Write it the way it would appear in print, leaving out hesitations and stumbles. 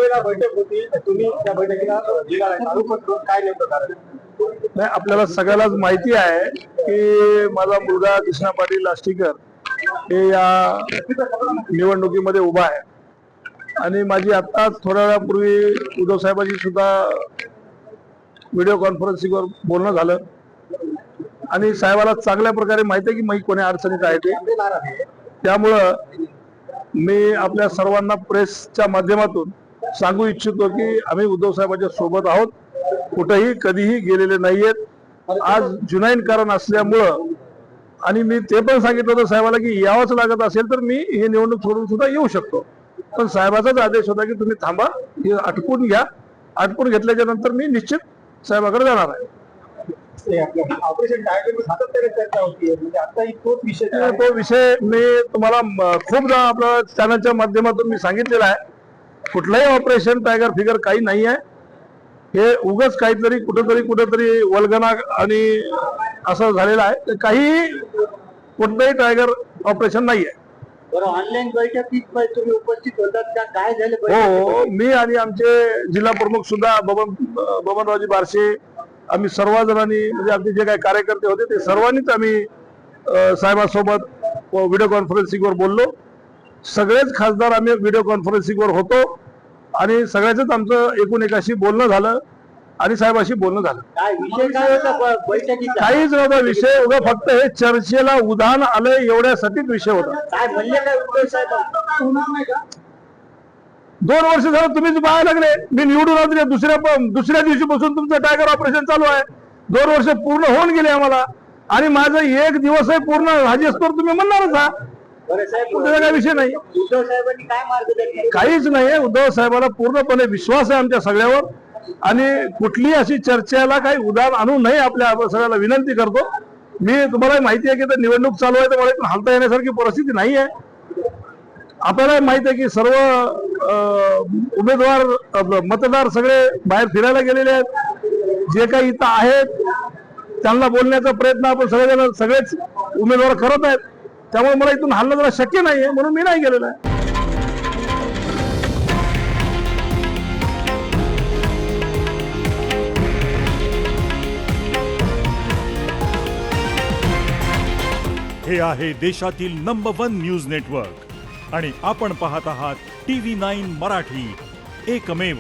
वेळेला बैठक होती, तुम्ही त्या बैठकीला गेला नाही, आरोपपत्र काय नेमकं कारण? नाही, आपल्याला सगळ्यालाच माहिती आहे की माझा मुलगा कृष्णा पाटील आष्टीकर हे या निवडणुकीमध्ये उभा आहे आणि माझी आता थोड्या वेळापूर्वी उद्धव साहेबांची सुद्धा व्हिडिओ कॉन्फरन्सिंगवर बोलणं झालं आणि साहेबाला चांगल्या प्रकारे माहिती आहे की मी कोणी अडचणीत आहे ते. त्यामुळं मी आपल्या सर्वांना प्रेसच्या माध्यमातून सांगू इच्छितो की आम्ही उद्धव साहेबांच्या सोबत आहोत, कुठेही कधीही गेलेले नाहीयेत. आज जुनैन कारण असल्यामुळं आणि मी ते पण सांगितलं होतं साहेबाला की यावंच लागत असेल तर मी हे निवडणूक सोडून सुद्धा येऊ शकतो, पण साहेबाचाच आदेश होता की तुम्ही थांबा, हे आटपून घ्या. आटपून घेतल्याच्या नंतर मी निश्चित साहेबाकडे जाणार आहे. ऑपरेशन टायगर सातत्याने चर्चा होती, म्हणजे आताही तोच विषय तो विषय मी तुम्हाला खूपदा आपल्या चॅनलच्या माध्यमातून मी सांगितलेला आहे. कुठलंही ऑपरेशन टायगर फिगर काही नाही आहे. हे उगाच काहीतरी कुठेतरी वल्गना आणि असं झालेलं आहे. काही कुठलंही टायगर ऑपरेशन नाही आहे. ऑनलाईन बैठकीत तुम्ही उपस्थित होतात का, काय झालं? हो, मी आणि आमचे जिल्हा प्रमुख सुद्धा बबनरावजी बारशे, आम्ही सर्वजणांनी म्हणजे आमचे जे काही कार्यकर्ते होते ते सर्वांनीच आम्ही साहेबांसोबत व्हिडिओ कॉन्फरन्सिंगवर बोललो. सगळेच खासदार आम्ही व्हिडिओ कॉन्फरन्सिंगवर होतो आणि सगळ्याच आमचं एकूण एकाशी बोलणं झालं आणि साहेबांशी बोलणं झालं. काय विषय काय होता बैठकीचा? काहीच नव्हता विषय, उगा फक्त हे चर्चेला उधाण आलं एवढ्यासाठीच विषय होता. काय म्हणले काय उद्धव साहेब? 2 वर्ष झालं तुम्हीच पाहायला लागले, मी निवडून आलो दुसऱ्या दिवशीपासून तुमचं टायगर ऑपरेशन चालू आहे. 2 वर्ष पूर्ण होऊन गेले आम्हाला आणि माझं 1 दिवसही पूर्ण राजेस्तर तुम्ही म्हणणारच हा. त्याचा काही विषय नाही. उद्धव साहेबांनी काय मार्गदर्शन? काहीच नाही. उद्धव साहेबांना पूर्णपणे विश्वास आहे आमच्या सगळ्यावर आणि कुठलीही अशी चर्चेला काही उदाहरण आणू नये आपल्या सगळ्याला विनंती करतो. मी तुम्हाला माहिती आहे की निवडणूक चालू आहे तर मला इथून हालता येण्यासारखी परिस्थिती नाही आहे. आपल्याला माहित आहे की सर्व उमेदवार मतदार सगळे बाहेर फिरायला गेलेले आहेत. जे काही इथं आहेत त्यांना बोलण्याचा प्रयत्न आपण सगळेच उमेदवार करत आहेत. त्यामुळे मला इथून हल्ला जरा शक्य नाहीये म्हणून मी नाही गेलेलो आहे. हे आहे देशातील नंबर 1 न्यूज नेटवर्क आणि आपण पाहत आहात TV9 मराठी, एकमेव.